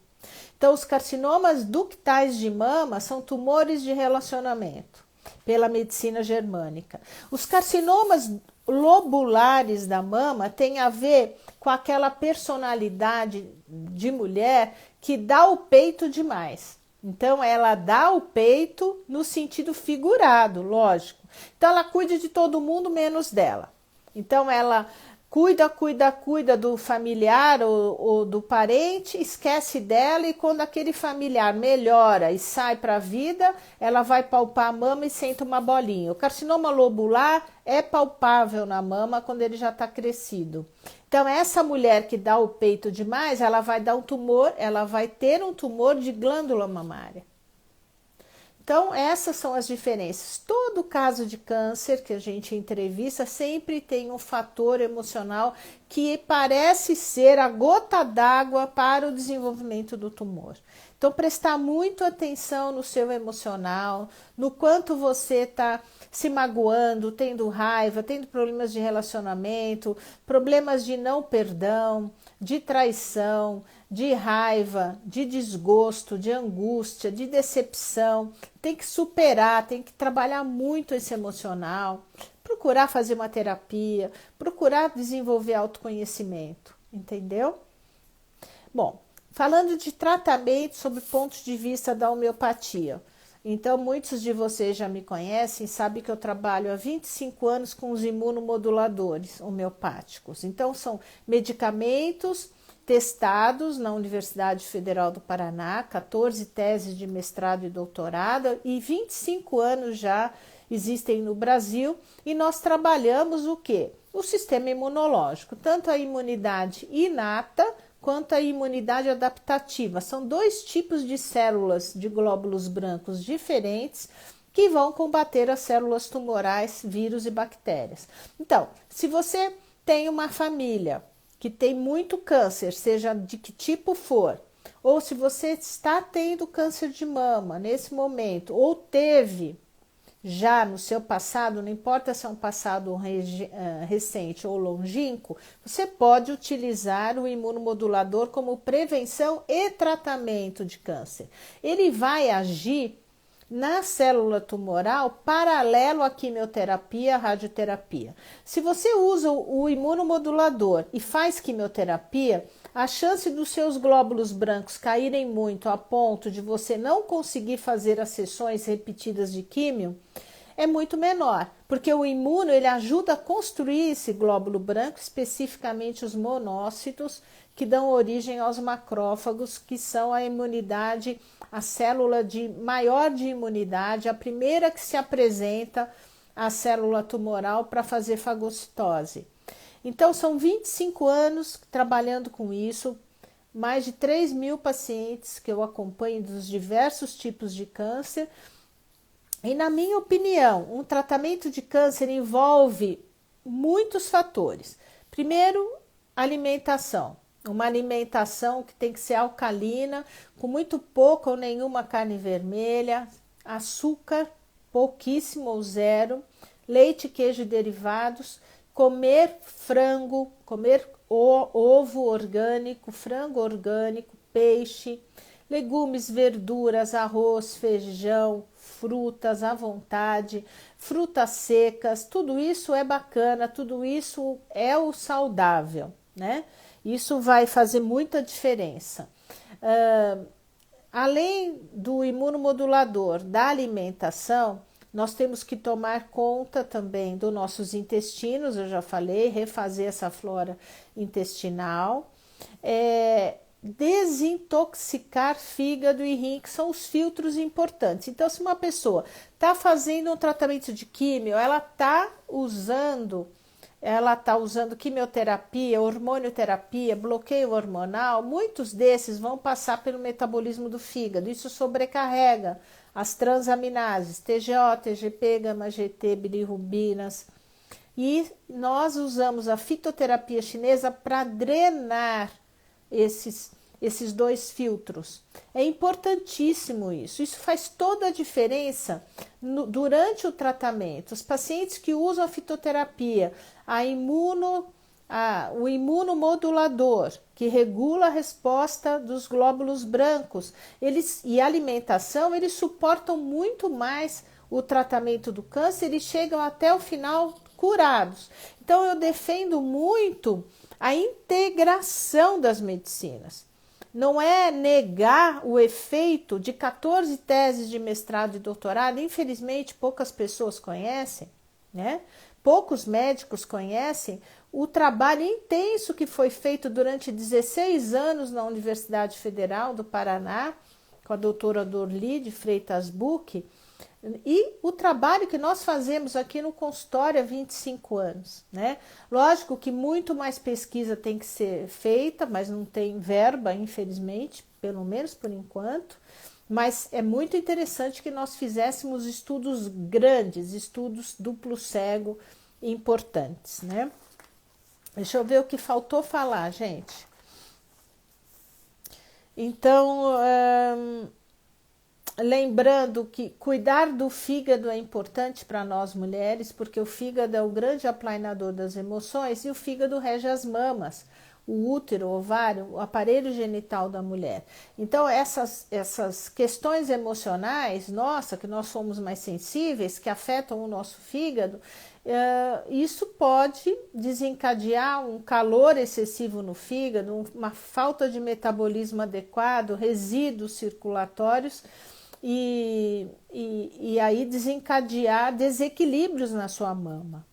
Então, os carcinomas ductais de mama são tumores de relacionamento, pela medicina germânica. Os carcinomas lobulares da mama têm a ver com aquela personalidade de mulher que dá o peito demais. Então, ela dá o peito no sentido figurado, lógico. Então, ela cuida de todo mundo menos dela. Então, ela cuida do familiar ou do parente, esquece dela e quando aquele familiar melhora e sai para a vida, ela vai palpar a mama e senta uma bolinha. O carcinoma lobular é palpável na mama quando ele já está crescido. Então, essa mulher que dá o peito demais, ela vai dar um tumor, ela vai ter um tumor de glândula mamária. Então, essas são as diferenças. Todo caso de câncer que a gente entrevista sempre tem um fator emocional que parece ser a gota d'água para o desenvolvimento do tumor. Então, prestar muito atenção no seu emocional, no quanto você está se magoando, tendo raiva, tendo problemas de relacionamento, problemas de não perdão, de traição, de raiva, de desgosto, de angústia, de decepção. Tem que superar, tem que trabalhar muito esse emocional, procurar fazer uma terapia, procurar desenvolver autoconhecimento, entendeu? Bom, falando de tratamento sob pontos de vista da homeopatia. Então, muitos de vocês já me conhecem, sabem que eu trabalho há 25 anos com os imunomoduladores homeopáticos. Então, são medicamentos testados na Universidade Federal do Paraná, 14 teses de mestrado e doutorado e 25 anos já existem no Brasil e nós trabalhamos o quê? O sistema imunológico, tanto a imunidade inata quanto a imunidade adaptativa. São dois tipos de células de glóbulos brancos diferentes que vão combater as células tumorais, vírus e bactérias. Então, se você tem uma família que tem muito câncer, seja de que tipo for, ou se você está tendo câncer de mama nesse momento, ou teve já no seu passado, não importa se é um passado recente ou longínquo, você pode utilizar o imunomodulador como prevenção e tratamento de câncer. Ele vai agir na célula tumoral paralelo à quimioterapia, à radioterapia. Se você usa o imunomodulador e faz quimioterapia, a chance dos seus glóbulos brancos caírem muito a ponto de você não conseguir fazer as sessões repetidas de químio é muito menor, porque o imuno ele ajuda a construir esse glóbulo branco, especificamente os monócitos, que dão origem aos macrófagos, que são a imunidade, a célula maior de imunidade, a primeira que se apresenta à célula tumoral para fazer fagocitose. Então, são 25 anos trabalhando com isso, mais de 3.000 pacientes que eu acompanho dos diversos tipos de câncer, E na minha opinião, um tratamento de câncer envolve muitos fatores. Primeiro, alimentação. Uma alimentação que tem que ser alcalina, com muito pouca ou nenhuma carne vermelha, açúcar, pouquíssimo ou zero, leite, queijo e derivados, comer frango, comer ovo orgânico, frango orgânico, peixe, legumes, verduras, arroz, feijão, frutas à vontade, frutas secas, tudo isso é bacana, tudo isso é o saudável, né? Isso vai fazer muita diferença. Além do imunomodulador da alimentação, nós temos que tomar conta também dos nossos intestinos, eu já falei, refazer essa flora intestinal, desintoxicar fígado e rim, que são os filtros importantes. Então, se uma pessoa está fazendo um tratamento de químio, ela está usando quimioterapia, hormonioterapia, bloqueio hormonal, muitos desses vão passar pelo metabolismo do fígado. Isso sobrecarrega as transaminases, TGO, TGP, gama-GT, bilirrubinas. E nós usamos a fitoterapia chinesa para drenar esses dois filtros. É importantíssimo isso. Isso faz toda a diferença durante o tratamento. Os pacientes que usam a fitoterapia, o imunomodulador, que regula a resposta dos glóbulos brancos, e a alimentação, eles suportam muito mais o tratamento do câncer e chegam até o final curados. Então, eu defendo muito a integração das medicinas. Não é negar o efeito de 14 teses de mestrado e doutorado, infelizmente poucas pessoas conhecem, né? Poucos médicos conhecem o trabalho intenso que foi feito durante 16 anos na Universidade Federal do Paraná, com a doutora Dorli de Freitas Buch, e o trabalho que nós fazemos aqui no consultório há 25 anos, né? Lógico que muito mais pesquisa tem que ser feita, mas não tem verba, infelizmente, pelo menos por enquanto, mas é muito interessante que nós fizéssemos estudos grandes, estudos duplo cego importantes, né? Deixa eu ver o que faltou falar, gente. Então, lembrando que cuidar do fígado é importante para nós mulheres, porque o fígado é o grande aplainador das emoções e o fígado rege as mamas, o útero, o ovário, o aparelho genital da mulher. Então, essas questões emocionais, que nós somos mais sensíveis, que afetam o nosso fígado, isso pode desencadear um calor excessivo no fígado, uma falta de metabolismo adequado, resíduos circulatórios, e aí desencadear desequilíbrios na sua mama.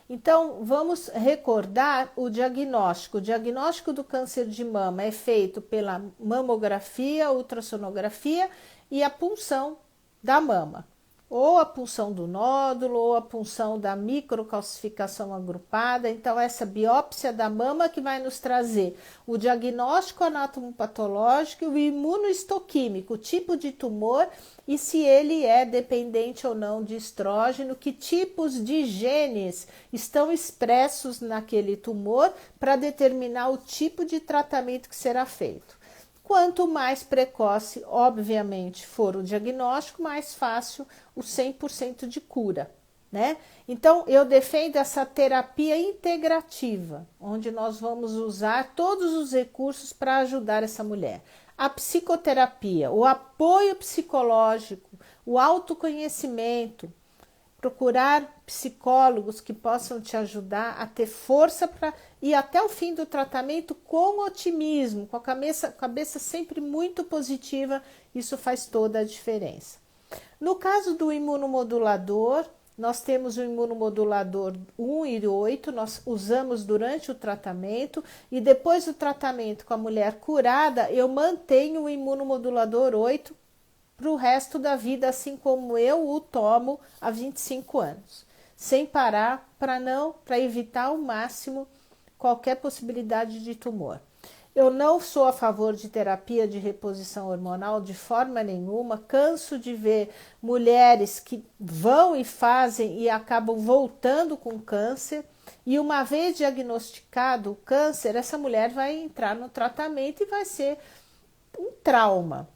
Então, vamos recordar o diagnóstico. O diagnóstico do câncer de mama é feito pela mamografia, ultrassonografia e a punção da mama. Ou a punção do nódulo, ou a punção da microcalcificação agrupada. Então, essa biópsia da mama que vai nos trazer o diagnóstico anatomopatológico e o imunohistoquímico, o tipo de tumor e se ele é dependente ou não de estrógeno, que tipos de genes estão expressos naquele tumor para determinar o tipo de tratamento que será feito. Quanto mais precoce, obviamente, for o diagnóstico, mais fácil o 100% de cura, né? Então, eu defendo essa terapia integrativa, onde nós vamos usar todos os recursos para ajudar essa mulher. A psicoterapia, o apoio psicológico, o autoconhecimento, procurar psicólogos que possam te ajudar a ter força para ir até o fim do tratamento com otimismo, com a cabeça sempre muito positiva, isso faz toda a diferença. No caso do imunomodulador, nós temos o imunomodulador 1 e 8, nós usamos durante o tratamento e depois do tratamento com a mulher curada, eu mantenho o imunomodulador 8 para o resto da vida, assim como eu o tomo há 25 anos, sem parar para evitar ao máximo qualquer possibilidade de tumor. Eu não sou a favor de terapia de reposição hormonal de forma nenhuma. Canso de ver mulheres que vão e fazem e acabam voltando com câncer. E uma vez diagnosticado o câncer, essa mulher vai entrar no tratamento e vai ser um trauma.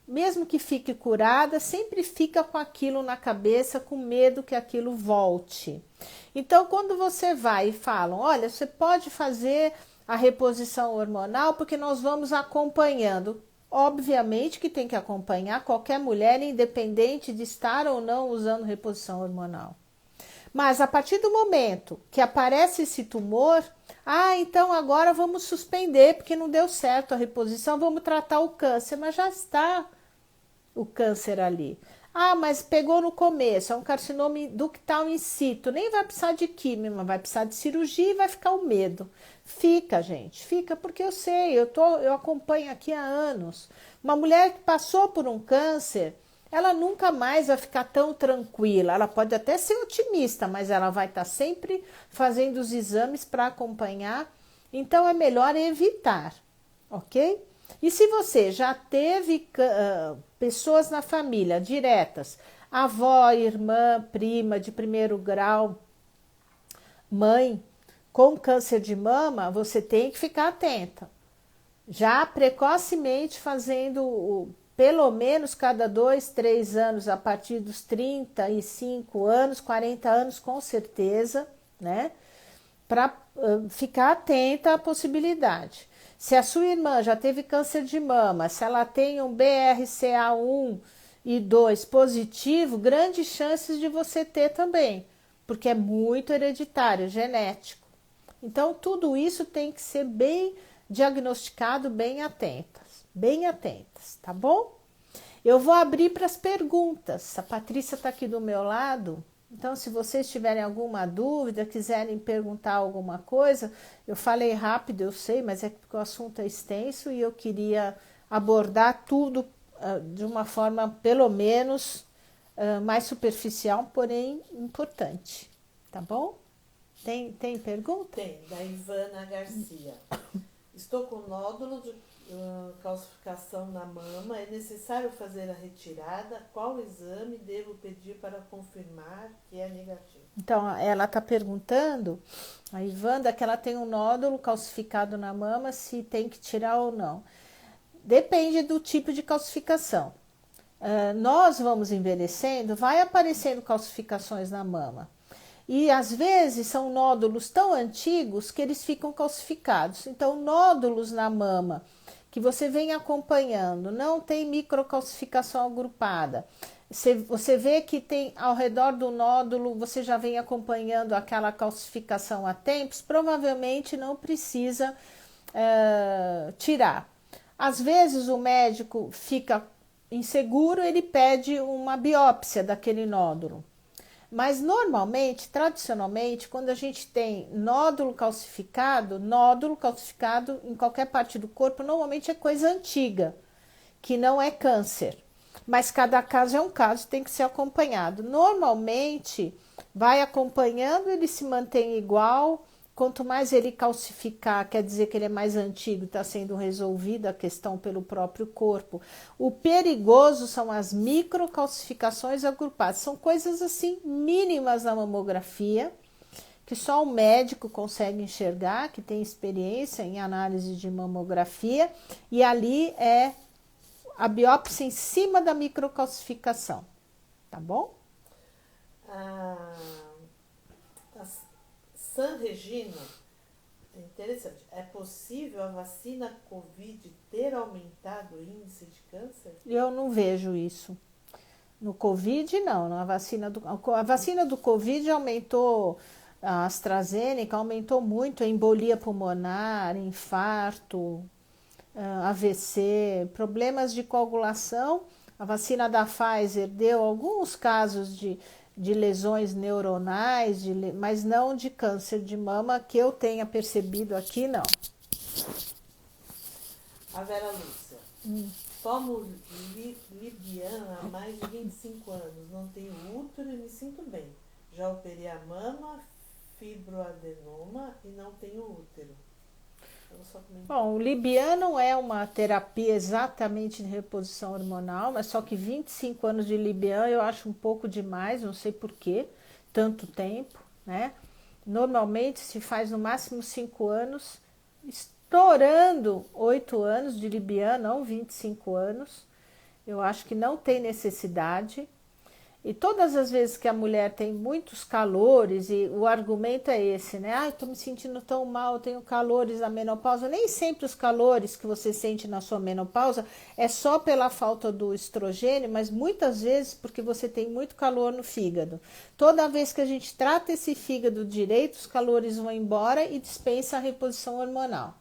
Mesmo que fique curada, sempre fica com aquilo na cabeça, com medo que aquilo volte. Então, quando você vai e falam, olha, você pode fazer a reposição hormonal porque nós vamos acompanhando. Obviamente que tem que acompanhar qualquer mulher, independente de estar ou não usando reposição hormonal. Mas a partir do momento que aparece esse tumor, então agora vamos suspender porque não deu certo a reposição, vamos tratar o câncer, mas já está o câncer ali. Mas pegou no começo, é um carcinoma ductal in situ, nem vai precisar de químio, mas vai precisar de cirurgia e vai ficar o medo. Fica, gente, fica, porque eu sei, eu acompanho aqui há anos. Uma mulher que passou por um câncer, ela nunca mais vai ficar tão tranquila. Ela pode até ser otimista, mas ela vai estar sempre fazendo os exames para acompanhar. Então é melhor evitar, ok? E se você já teve pessoas na família diretas, avó, irmã, prima de primeiro grau, mãe, com câncer de mama, você tem que ficar atenta. Já precocemente fazendo pelo menos cada 2, 3 anos, a partir dos 35 anos, 40 anos com certeza, né? Para ficar atenta à possibilidade. Se a sua irmã já teve câncer de mama, se ela tem um BRCA1 e 2 positivo, grandes chances de você ter também, porque é muito hereditário, genético. Então, tudo isso tem que ser bem diagnosticado, bem atentas, tá bom? Eu vou abrir para as perguntas. A Patrícia está aqui do meu lado. Então, se vocês tiverem alguma dúvida, quiserem perguntar alguma coisa, eu falei rápido, eu sei, mas é porque o assunto é extenso e eu queria abordar tudo de uma forma, pelo menos, mais superficial, porém importante. Tá bom? Tem pergunta? Tem, da Ivana Garcia. Estou com nódulo de calcificação na mama, é necessário fazer a retirada? Qual exame devo pedir para confirmar que é negativo? Então, ela está perguntando, a Ivanda, que ela tem um nódulo calcificado na mama, se tem que tirar ou não. Depende do tipo de calcificação. Nós vamos envelhecendo, vai aparecendo calcificações na mama. E às vezes são nódulos tão antigos que eles ficam calcificados. Então, nódulos na mama que você vem acompanhando, não tem microcalcificação agrupada. Você vê que tem ao redor do nódulo, você já vem acompanhando aquela calcificação há tempos, provavelmente não precisa tirar. Às vezes o médico fica inseguro, ele pede uma biópsia daquele nódulo. Mas normalmente, tradicionalmente, quando a gente tem nódulo calcificado em qualquer parte do corpo, normalmente é coisa antiga, que não é câncer. Mas cada caso é um caso, tem que ser acompanhado. Normalmente, vai acompanhando, ele se mantém igual. Quanto mais ele calcificar, quer dizer que ele é mais antigo, está sendo resolvida a questão pelo próprio corpo. O perigoso são as microcalcificações agrupadas. São coisas assim mínimas na mamografia, que só o médico consegue enxergar, que tem experiência em análise de mamografia, e ali é a biópsia em cima da microcalcificação. Tá bom? A San Regina, é interessante, é possível a vacina Covid ter aumentado o índice de câncer? Eu não vejo isso. No Covid, não. A vacina do Covid aumentou, a AstraZeneca aumentou muito a embolia pulmonar, infarto, AVC, problemas de coagulação. A vacina da Pfizer deu alguns casos de lesões neuronais, mas não de câncer de mama, que eu tenha percebido aqui, não. A Vera Lúcia. Tomo Libiana há mais de 25 anos, não tenho útero e me sinto bem. Já operei a mama, fibroadenoma e não tenho útero. Eu só comentei. Bom, o Libian não é uma terapia exatamente de reposição hormonal, mas só que 25 anos de Libian eu acho um pouco demais, não sei por quê, tanto tempo, né? Normalmente se faz no máximo 5 anos, estourando 8 anos de Libian, não 25 anos. Eu acho que não tem necessidade. E todas as vezes que a mulher tem muitos calores, e o argumento é esse, né? Ah, estou me sentindo tão mal, tenho calores na menopausa. Nem sempre os calores que você sente na sua menopausa é só pela falta do estrogênio, mas muitas vezes porque você tem muito calor no fígado. Toda vez que a gente trata esse fígado direito, os calores vão embora e dispensa a reposição hormonal.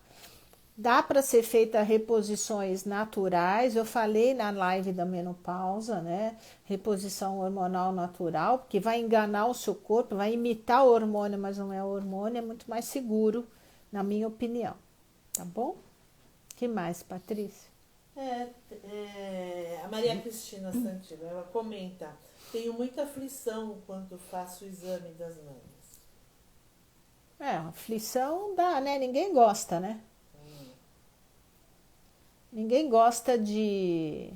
Dá para ser feita reposições naturais, eu falei na live da menopausa, né? Reposição hormonal natural, porque vai enganar o seu corpo, vai imitar o hormônio, mas não é o hormônio, é muito mais seguro, na minha opinião. Tá bom? Que mais, Patrícia? A Maria Cristina Santillo, ela comenta: tenho muita aflição quando faço o exame das mamas. Aflição dá, né? Ninguém gosta, né? Ninguém gosta de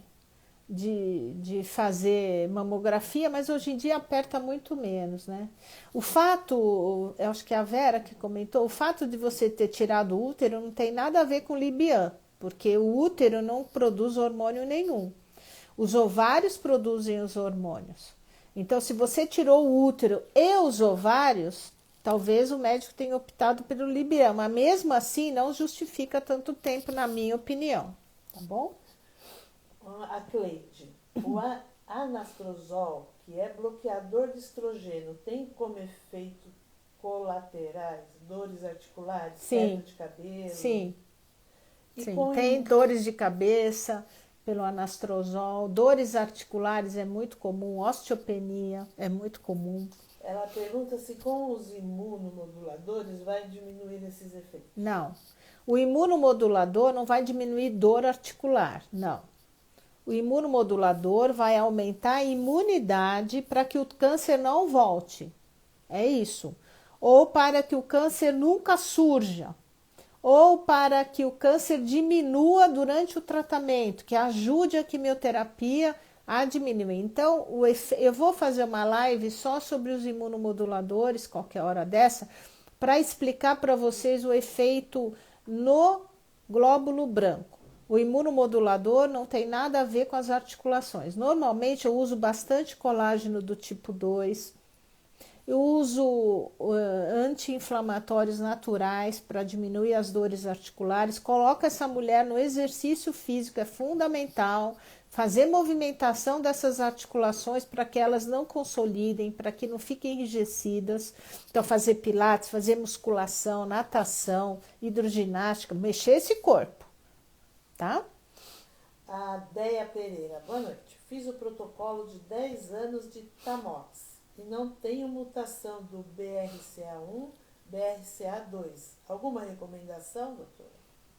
fazer mamografia, mas hoje em dia aperta muito menos, né? O fato, eu acho que a Vera que comentou, o fato de você ter tirado o útero não tem nada a ver com Libian, porque o útero não produz hormônio nenhum. Os ovários produzem os hormônios. Então, se você tirou o útero e os ovários, talvez o médico tenha optado pelo Libian, mas mesmo assim não justifica tanto tempo, na minha opinião. Tá bom? A Cleide, o anastrozol, que é bloqueador de estrogênio, tem como efeito colaterais dores articulares, queda de cabelo? Sim. Tem dores de cabeça pelo anastrozol, dores articulares é muito comum, osteopenia é muito comum. Ela pergunta se com os imunomoduladores vai diminuir esses efeitos. Não. O imunomodulador não vai diminuir dor articular, não. O imunomodulador vai aumentar a imunidade para que o câncer não volte. É isso. Ou para que o câncer nunca surja. Ou para que o câncer diminua durante o tratamento, que ajude a quimioterapia a diminuir. Então, eu vou fazer uma live só sobre os imunomoduladores, qualquer hora dessa, para explicar para vocês o efeito no glóbulo branco. O imunomodulador não tem nada a ver com as articulações. Normalmente eu uso bastante colágeno do tipo 2. Eu uso anti-inflamatórios naturais para diminuir as dores articulares. Coloco essa mulher no exercício físico, é fundamental. Fazer movimentação dessas articulações para que elas não consolidem, para que não fiquem enrijecidas. Então, fazer pilates, fazer musculação, natação, hidroginástica, mexer esse corpo, tá? A Deia Pereira, boa noite. Fiz o protocolo de 10 anos de Tamox e não tenho mutação do BRCA1, BRCA2. Alguma recomendação, doutora?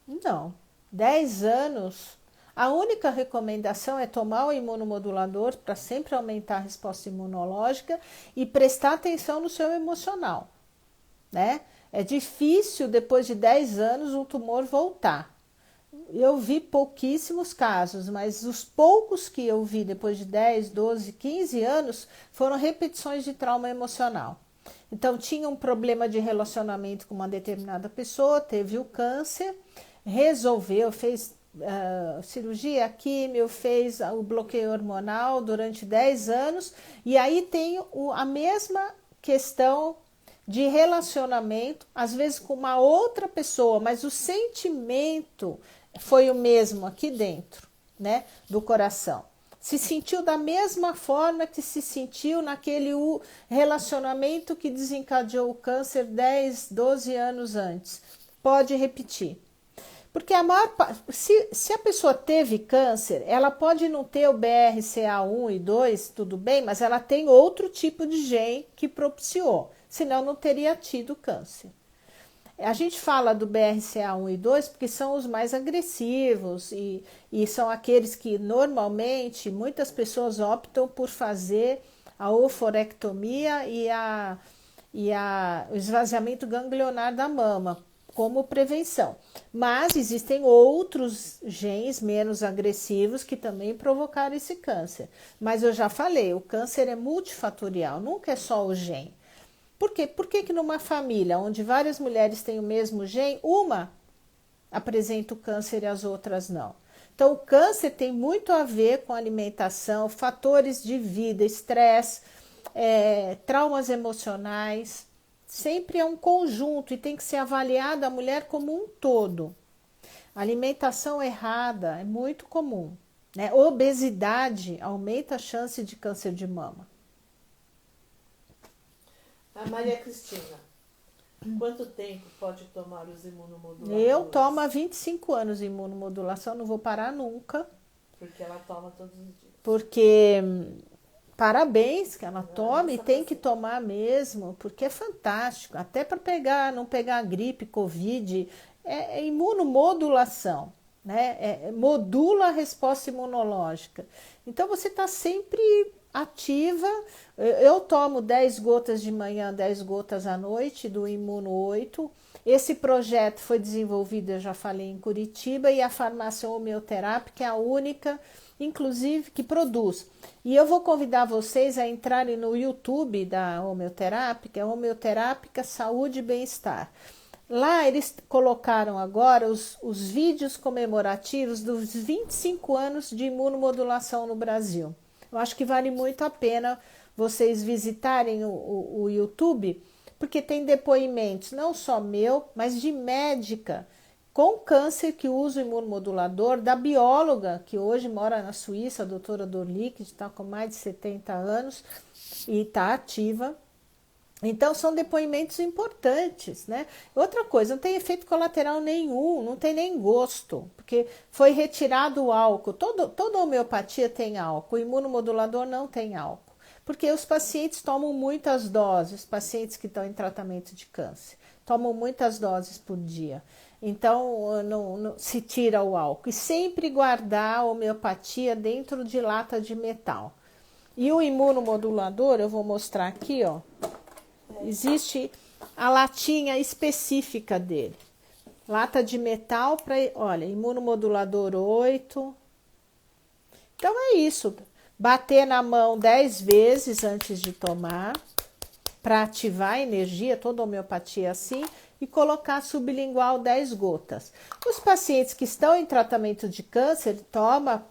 Não. 10 anos... A única recomendação é tomar o imunomodulador para sempre aumentar a resposta imunológica e prestar atenção no seu emocional, né? É difícil, depois de 10 anos, um tumor voltar. Eu vi pouquíssimos casos, mas os poucos que eu vi depois de 10, 12, 15 anos foram repetições de trauma emocional. Então, tinha um problema de relacionamento com uma determinada pessoa, teve o câncer, resolveu, fez cirurgia, químio, fez o bloqueio hormonal durante 10 anos e aí tem a mesma questão de relacionamento, às vezes com uma outra pessoa, mas o sentimento foi o mesmo aqui dentro, né, do coração. Se sentiu da mesma forma que se sentiu naquele relacionamento que desencadeou o câncer 10, 12 anos antes. Pode repetir. Porque a maior parte, se a pessoa teve câncer, ela pode não ter o BRCA1 e 2, tudo bem, mas ela tem outro tipo de gene que propiciou, senão não teria tido câncer. A gente fala do BRCA1 e 2 porque são os mais agressivos e são aqueles que normalmente muitas pessoas optam por fazer a oforectomia e o esvaziamento ganglionar da mama. como prevenção. Mas existem outros genes menos agressivos que também provocaram esse câncer. Mas eu já falei, o câncer é multifatorial, nunca é só o gene. Por quê? Por que numa família onde várias mulheres têm o mesmo gene, uma apresenta o câncer e as outras não? Então, o câncer tem muito a ver com alimentação, fatores de vida, estresse, traumas emocionais. Sempre é um conjunto e tem que ser avaliada a mulher como um todo. Alimentação errada é muito comum, né? Obesidade aumenta a chance de câncer de mama. A Maria Cristina, quanto tempo pode tomar os imunomoduladores? Eu tomo há 25 anos imunomodulação, não vou parar nunca. Porque ela toma todos os dias. Porque, parabéns que ela tome, tem que tomar mesmo, porque é fantástico. Até para não pegar gripe, covid, é imunomodulação, né? Modula a resposta imunológica. Então você está sempre ativa. Eu tomo 10 gotas de manhã, 10 gotas à noite do Imuno 8. Esse projeto foi desenvolvido, eu já falei, em Curitiba, e a farmácia homeoterápica é a única, inclusive, que produz. E eu vou convidar vocês a entrarem no YouTube da homeoterápica, Homeoterápica Saúde e Bem-Estar. Lá eles colocaram agora os vídeos comemorativos dos 25 anos de imunomodulação no Brasil. Eu acho que vale muito a pena vocês visitarem o YouTube, porque tem depoimentos não só meu, mas de médica com câncer que usa o imunomodulador, da bióloga que hoje mora na Suíça, a doutora Dorli, que está com mais de 70 anos e está ativa. Então, são depoimentos importantes, né? Outra coisa, não tem efeito colateral nenhum, não tem nem gosto, porque foi retirado o álcool. Toda homeopatia tem álcool, o imunomodulador não tem álcool, porque os pacientes tomam muitas doses, os pacientes que estão em tratamento de câncer, tomam muitas doses por dia. Então, não se tira o álcool. E sempre guardar a homeopatia dentro de lata de metal. E o imunomodulador, eu vou mostrar aqui, ó. Existe a latinha específica dele. Lata de metal para, olha, imunomodulador 8. Então é isso. Bater na mão 10 vezes antes de tomar, para ativar a energia, toda a homeopatia é assim, e colocar sublingual 10 gotas. Os pacientes que estão em tratamento de câncer, toma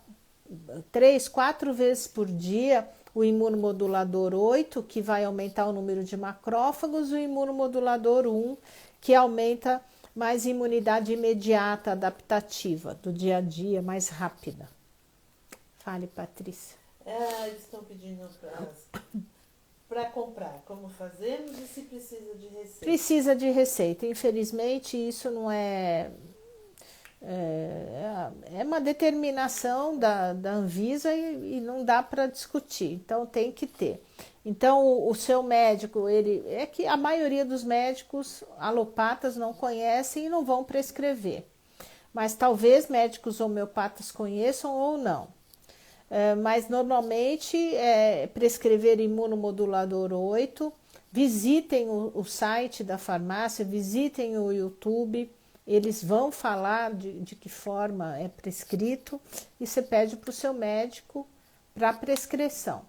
3, 4 vezes por dia o imunomodulador 8, que vai aumentar o número de macrófagos, e o imunomodulador 1, que aumenta mais imunidade imediata, adaptativa, do dia a dia, mais rápida. Fale, Patrícia. Eles estão pedindo para comprar, como fazemos e se precisa de receita? Precisa de receita. Infelizmente, isso não é uma determinação da Anvisa e não dá para discutir, então tem que ter. Então o seu médico, é que a maioria dos médicos alopatas não conhecem e não vão prescrever, mas talvez médicos homeopatas conheçam ou não. Mas normalmente prescrever imunomodulador 8, visitem o site da farmácia, visitem o YouTube. Eles vão falar de que forma é prescrito e você pede para o seu médico para prescrição.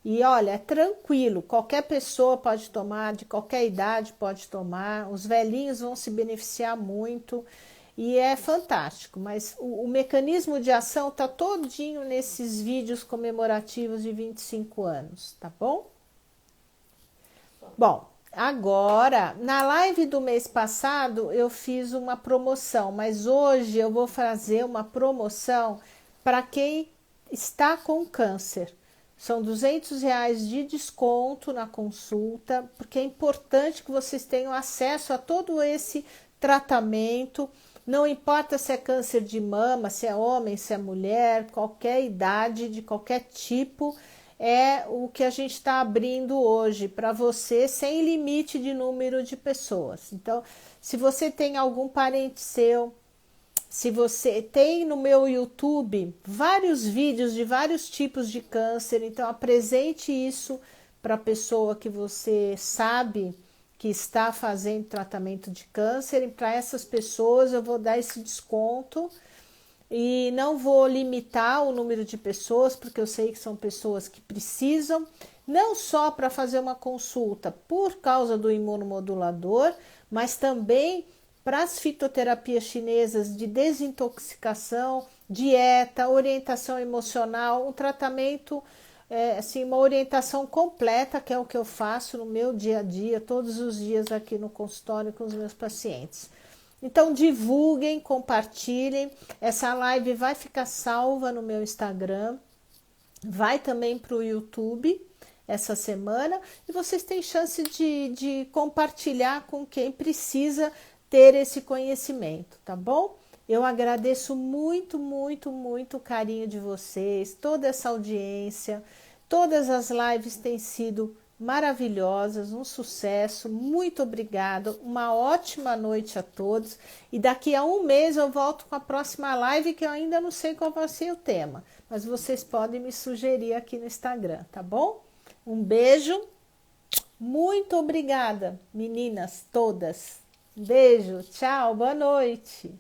E olha, é tranquilo, qualquer pessoa pode tomar, de qualquer idade pode tomar, os velhinhos vão se beneficiar muito e é fantástico. Mas o mecanismo de ação está todinho nesses vídeos comemorativos de 25 anos, tá bom? Bom, agora, na live do mês passado, eu fiz uma promoção, mas hoje eu vou fazer uma promoção para quem está com câncer. São R$200 de desconto na consulta, porque é importante que vocês tenham acesso a todo esse tratamento. Não importa se é câncer de mama, se é homem, se é mulher, qualquer idade, de qualquer tipo, é o que a gente está abrindo hoje para você, sem limite de número de pessoas. Então, se você tem algum parente seu, se você tem no meu YouTube vários vídeos de vários tipos de câncer, então apresente isso para a pessoa que você sabe que está fazendo tratamento de câncer, e para essas pessoas eu vou dar esse desconto e não vou limitar o número de pessoas, porque eu sei que são pessoas que precisam, não só para fazer uma consulta por causa do imunomodulador, mas também para as fitoterapias chinesas de desintoxicação, dieta, orientação emocional, um tratamento, assim, uma orientação completa, que é o que eu faço no meu dia a dia, todos os dias aqui no consultório com os meus pacientes. Então divulguem, compartilhem, essa live vai ficar salva no meu Instagram, vai também para o YouTube essa semana, e vocês têm chance de compartilhar com quem precisa ter esse conhecimento, tá bom? Eu agradeço muito, muito, muito o carinho de vocês, toda essa audiência, todas as lives têm sido maravilhosas, um sucesso, muito obrigada, uma ótima noite a todos, e daqui a um mês eu volto com a próxima live, que eu ainda não sei qual vai ser o tema, mas vocês podem me sugerir aqui no Instagram, tá bom? Um beijo, muito obrigada, meninas todas. Beijo, tchau, boa noite.